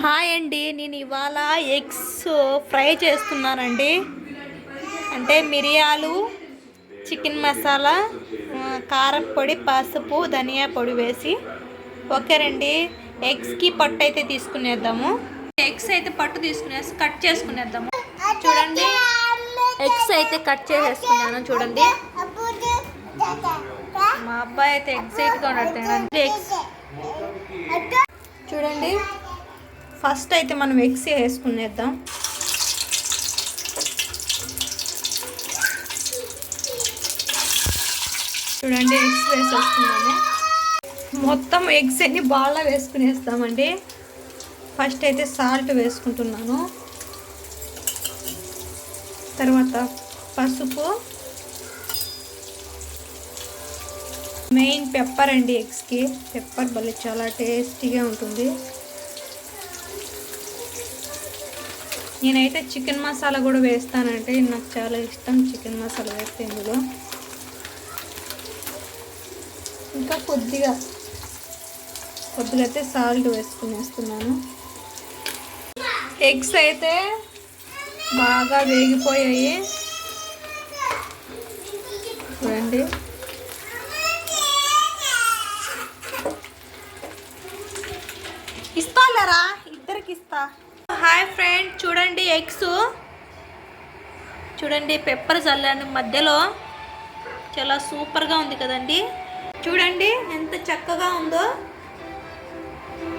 Hi అండి, నేను ఇవాళ ఎగ్స్ ఫ్రై చేస్తున్నానండి. అంటే మిరియాలు, చికెన్ మసాలా, కారపొడి, పసుపు, ధనియా పొడి వేసి. ఓకేనండి, ఎగ్స్కి పట్టు అయితే తీసుకునేద్దాము. ఎగ్స్ అయితే పట్టు తీసుకునేసి కట్ చేసుకునేద్దాము. చూడండి, ఎగ్స్ అయితే కట్ చేసేసుకున్నాను. చూడండి, మా అబ్బాయి అయితే ఎగ్జైట్గా ఉన్నాడు. ఎగ్స్ చూడండి, ఫస్ట్ అయితే మనం ఎగ్స్ వేసుకునేద్దాం. చూడండి, ఎగ్స్ వేసేసుకున్నాము. మొత్తం ఎగ్స్ అన్ని బాగా వేసుకునేస్తామండి. ఫస్ట్ అయితే సాల్ట్ వేసుకుంటున్నాను, తర్వాత పసుపు, మెయిన్ పెప్పర్ అండి. ఎగ్స్కి పెప్పర్ భలే చాలా టేస్టీగా ఉంటుంది. నేనైతే చికెన్ మసాలా కూడా వేస్తానంటే, నాకు చాలా ఇష్టం చికెన్ మసాలా వేస్తే ఇందులో. ఇంకా కొద్దిగా అయితే సాల్ట్ వేసుకునేస్తున్నాను. ఎగ్స్ అయితే బాగా వేగిపోయాయి. చూడండి, ఇస్తాలేరా, ఇద్దరికి ఇస్తా. హాయ్ ఫ్రెండ్, చూడండి ఎగ్స్ చూడండి, పెప్పర్ చల్లాను మధ్యలో. చాలా సూపర్గా ఉంది కదండి. చూడండి ఎంత చక్కగా ఉందో.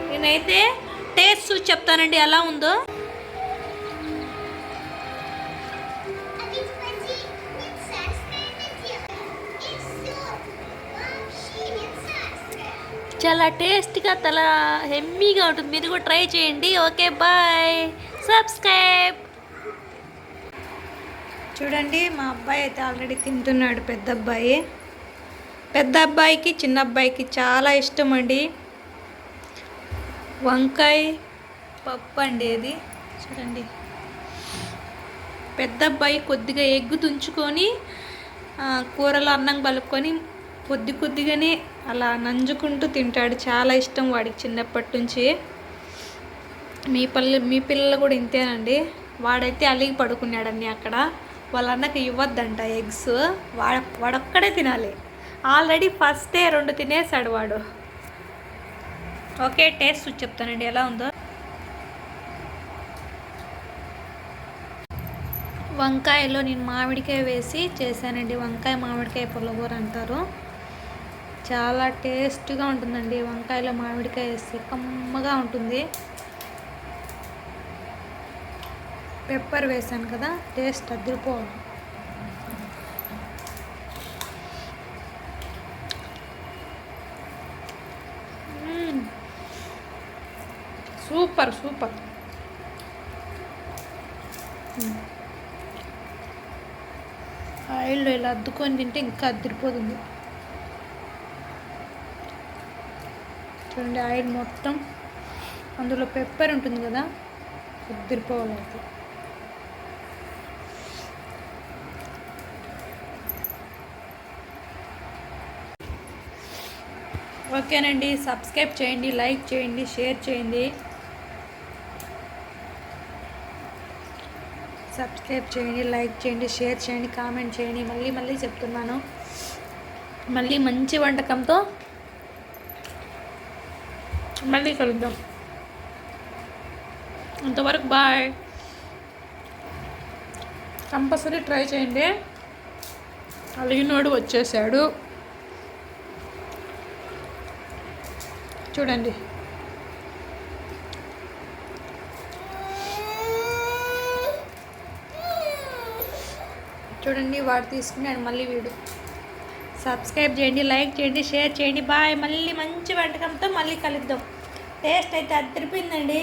నేనైతే టేస్ట్ చూసి చెప్తానండి ఎలా ఉందో. చాలా టేస్ట్గా, చాలా హెమ్మీగా ఉంటుంది. మీరు కూడా ట్రై చేయండి. Okay, bye, subscribe. చూడండి, మా అబ్బాయి అయితే ఆల్రెడీ తింటున్నాడు. పెద్ద అబ్బాయికి చిన్న అబ్బాయికి చాలా ఇష్టం అండి వంకాయ పప్పు అండి అది. చూడండి, పెద్ద అబ్బాయి కొద్దిగా ఎగ్గు తుంచుకొని కూరలో అన్నం కలుపుకొని కొద్దిగానే అలా నంజుకుంటూ తింటాడు. చాలా ఇష్టం వాడికి చిన్నప్పటి నుంచి. మీ పిల్లలు కూడా ఇంతేనండి. వాడైతే అలిగి పడుకున్నాడని అక్కడ. వాళ్ళ అన్నకి ఇవ్వద్దంట ఎగ్స్, వాడొక్కడే తినాలి. ఆల్రెడీ ఫస్టే 2 తినేసాడు వాడు. ఓకే, టేస్ట్ చూసి చెప్తానండి ఎలా ఉందో. వంకాయలో నేను మామిడికాయ వేసి చేశానండి. వంకాయ మామిడికాయ పుల్లగూర అంటారు. చాలా టేస్ట్గా ఉంటుందండి. వంకాయలో మామిడికాయ వేస్తే కమ్మగా ఉంటుంది. పెప్పర్ వేసాను కదా, టేస్ట్ అదిరిపోవాలి. సూపర్. ఆయిల్లో ఇలా అద్దుకొని తింటే ఇంకా అదిరిపోతుంది. చూడండి, ఆయిల్ మొత్తం అందులో పెప్పర్ ఉంటుంది కదా, అదిరిపోవాలి అయితే. ఓకేనండి, సబ్స్క్రైబ్ చేయండి, లైక్ చేయండి, షేర్ చేయండి. సబ్స్క్రైబ్ చేయండి, లైక్ చేయండి, షేర్ చేయండి, కామెంట్ చేయండి. మళ్ళీ చెప్తున్నాను, మళ్ళీ మంచి వంటకంతో మళ్ళీ కలుద్దాం. అంతవరకు బాయ్. కంపల్సరీ ట్రై చేయండి. అలిగినోడు వచ్చేసాడు. చూడండి, వాడు తీసుకున్నాడు మళ్ళీ వీడు. సబ్స్క్రైబ్ చేయండి, లైక్ చేయండి, షేర్ చేయండి. బాయ్. మళ్ళీ మంచి వంటకంతో మళ్ళీ కలుద్దాం. టేస్ట్ అయితే అదిరిపోయిందండి.